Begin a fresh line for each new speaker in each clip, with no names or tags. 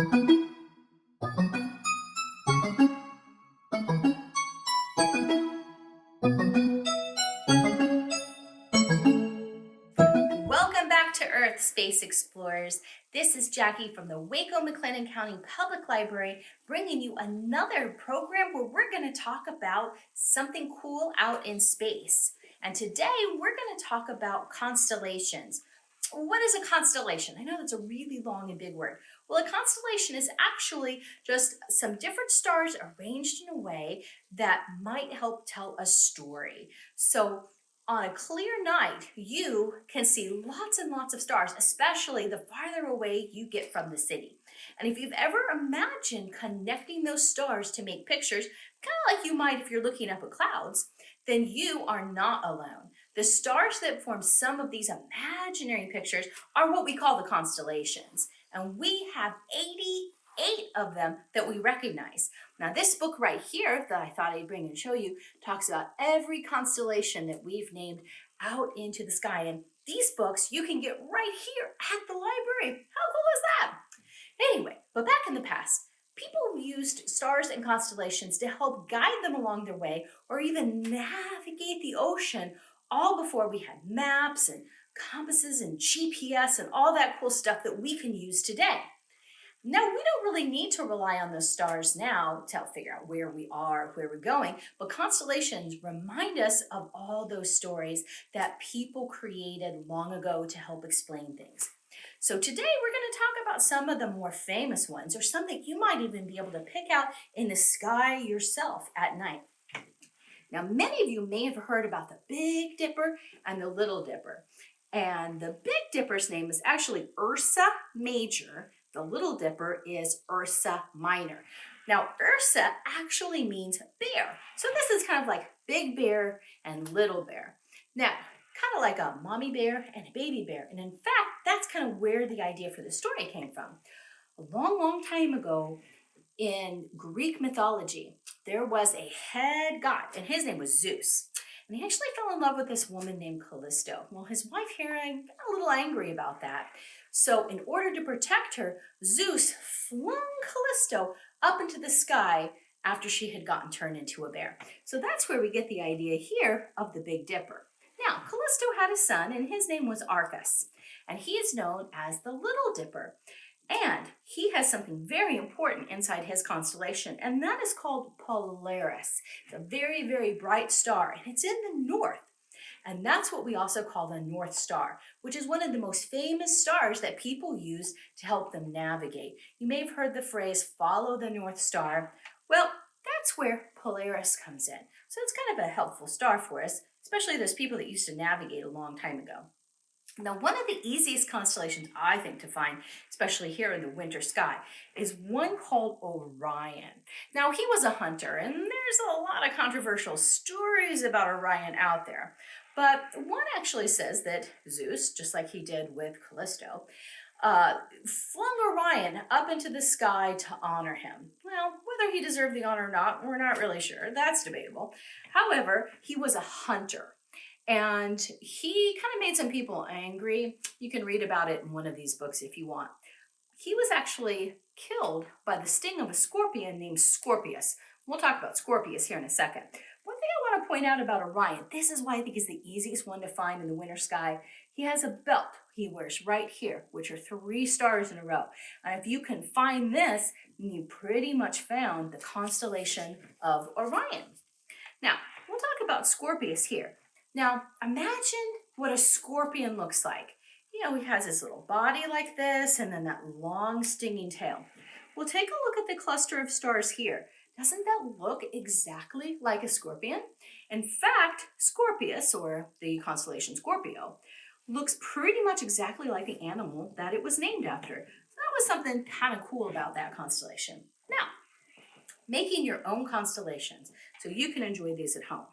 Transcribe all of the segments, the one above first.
Welcome back to Earth, Space Explorers. This is Jackie from the Waco McLennan County Public Library, bringing you another program where we're going to talk about something cool out in space. And today we're going to talk about constellations. What is a constellation? I know that's a really long and big word. Well, a constellation is actually just some different stars arranged in a way that might help tell a story. So on a clear night, you can see lots and lots of stars, especially the farther away you get from the city. And if you've ever imagined connecting those stars to make pictures, kind of like you might if you're looking up at clouds, then you are not alone. The stars that form some of these imaginary pictures are what we call the constellations. And we have 88 of them that we recognize. Now, this book right here that I thought I'd bring and show you talks about every constellation that we've named out into the sky. And these books you can get right here at the library. How cool is that? Anyway, but back in the past, people used stars and constellations to help guide them along their way or even navigate the ocean, all before we had maps and compasses and GPS and all that cool stuff that we can use today. Now, we don't really need to rely on the stars now to help figure out where we are, where we're going, but constellations remind us of all those stories that people created long ago to help explain things. So today we're going to talk about some of the more famous ones, or something you might even be able to pick out in the sky yourself at night. Now, many of you may have heard about the Big Dipper and the Little Dipper. And the Big Dipper's name is actually Ursa Major. The Little Dipper is Ursa Minor. Now, Ursa actually means bear. So this is kind of like Big Bear and Little Bear. Now, kind of like a mommy bear and a baby bear. And in fact, that's kind of where the idea for the story came from. A long, long time ago in Greek mythology, there was a head god, and his name was Zeus. And he actually fell in love with this woman named Callisto. Well, his wife Hera got a little angry about that. So in order to protect her, Zeus flung Callisto up into the sky after she had gotten turned into a bear. So that's where we get the idea here of the Big Dipper. Now, Callisto had a son, and his name was Arcas. And he is known as the Little Dipper. And he has something very important inside his constellation, and that is called Polaris. It's a very, very bright star, and it's in the north. And that's what we also call the North Star, which is one of the most famous stars that people use to help them navigate. You may have heard the phrase, follow the North Star. Well, that's where Polaris comes in. So it's kind of a helpful star for us, especially those people that used to navigate a long time ago. Now, one of the easiest constellations I think to find, especially here in the winter sky, is one called Orion. Now, he was a hunter, and there's a lot of controversial stories about Orion out there. But one actually says that Zeus, just like he did with Callisto, flung Orion up into the sky to honor him. Well, whether he deserved the honor or not, we're not really sure. That's debatable. However, he was a hunter. And he kind of made some people angry. You can read about it in one of these books if you want. He was actually killed by the sting of a scorpion named Scorpius. We'll talk about Scorpius here in a second. One thing I want to point out about Orion, this is why I think he's the easiest one to find in the winter sky. He has a belt he wears right here, which are 3 stars in a row. And if you can find this, then you pretty much found the constellation of Orion. Now, we'll talk about Scorpius here. Now, imagine what a scorpion looks like. You know, he has his little body like this, and then that long stinging tail. Well, take a look at the cluster of stars here. Doesn't that look exactly like a scorpion? In fact, Scorpius, or the constellation Scorpio, looks pretty much exactly like the animal that it was named after. So that was something kind of cool about that constellation. Now, making your own constellations so you can enjoy these at home.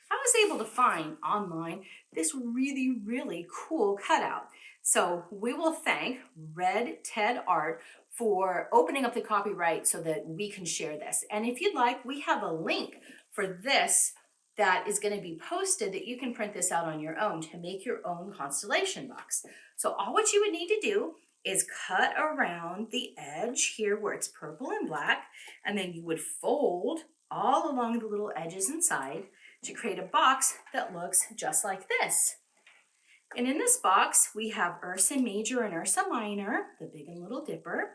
I was able to find online this really, really cool cutout. So we will thank Red Ted Art for opening up the copyright so that we can share this. And if you'd like, we have a link for this that is going to be posted that you can print this out on your own to make your own constellation box. So all what you would need to do is cut around the edge here where it's purple and black, and then you would fold all along the little edges inside to create a box that looks just like this. And in this box, we have Ursa Major and Ursa Minor, the Big and Little Dipper.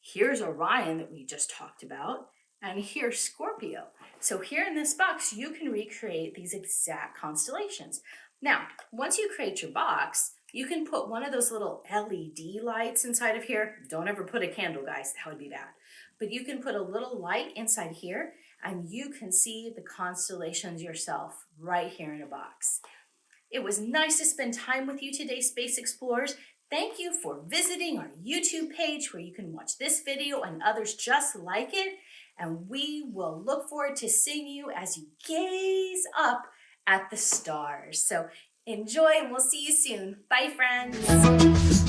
Here's Orion that we just talked about, and here's Scorpio. So here in this box, you can recreate these exact constellations. Now, once you create your box, you can put one of those little LED lights inside of here. Don't ever put a candle, guys, that would be bad. But you can put a little light inside here, and you can see the constellations yourself right here in a box. It was nice to spend time with you today, Space Explorers. Thank you for visiting our YouTube page where you can watch this video and others just like it. And we will look forward to seeing you as you gaze up at the stars. So enjoy and we'll see you soon. Bye, friends.